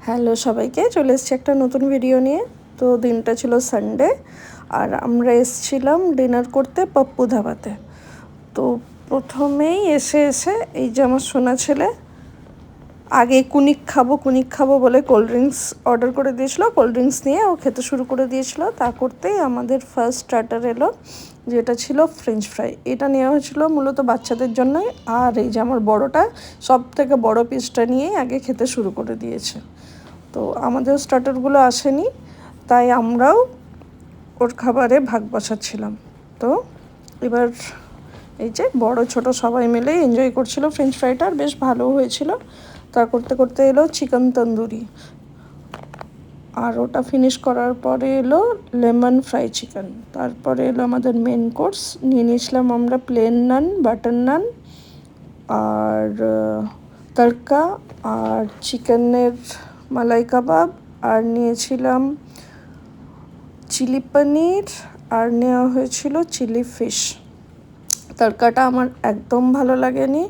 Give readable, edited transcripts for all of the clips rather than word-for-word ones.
Hello সবাইকে, চলে এসেছি একটা নতুন ভিডিও নিয়ে। তো দিনটা ছিল সানডে আর আমরা এসেছিলাম ডিনার করতে পাপ্পু ধাবাতে। তো প্রথমেই এসে এই যে আমার সোনা ছেলে আগে কুনিক খাবো বলে কোল্ড ড্রিঙ্কস অর্ডার করে দিয়েছিলো। কোল্ড ড্রিঙ্কস নিয়ে ও খেতে শুরু করে দিয়েছিলো। তা করতেই আমাদের ফার্স্ট স্টার্টার এলো, যেটা ছিল ফ্রেঞ্চ ফ্রাই। এটা নেওয়া হয়েছিল মূলত বাচ্চাদের জন্যই। আর এই যে আমার বড়টা সব থেকে বড় পিসটা নিয়েই আগে খেতে শুরু করে দিয়েছে। তো আমাদের স্টার্টারগুলো আসেনি, তাই আমরাও ওর খাবারে ভাগ বসাচ্ছিলাম। তো এবার এই যে বড় ছোট সবাই মিলে এনজয় করছিল ফ্রেঞ্চ ফ্রাইটা, আর বেশ ভালো হয়েছিল। তা করতে করতে এলো চিকেন তন্দুরি, আর ওটা ফিনিশ করার পরে এলো লেমন ফ্রাই চিকেন। তারপরে এলো আমাদের মেন কোর্স। নিয়ে নিয়েছিলাম আমরা প্লেন নান, বাটার নান, আর তড়কা, আর চিকেনের মালাই কাবাব, আর নিয়েছিলাম চিলি পনির, আর নেওয়া হয়েছিল চিলি ফিশ। তড়কাটা আমার একদম ভালো লাগেনি।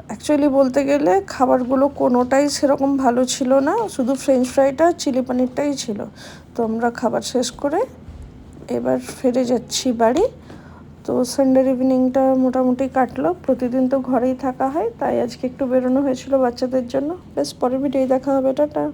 অ্যাকচুয়ালি বলতে গেলে খাবারগুলো কোনোটাই সেরকম ভালো ছিল না, শুধু ফ্রেঞ্চ ফ্রাইটা চিলি পনিরটাই ছিল। তো আমরা খাবার শেষ করে এবার ফিরে যাচ্ছি বাড়ি। তো সানডের ইভিনিংটা মোটামুটি কাটলো। প্রতিদিন তো ঘরেই থাকা হয়, তাই আজকে একটু বেরোনো হয়েছিল বাচ্চাদের জন্য। বেশ, পরের ভিডিওয় দেখা হবে, টাটা।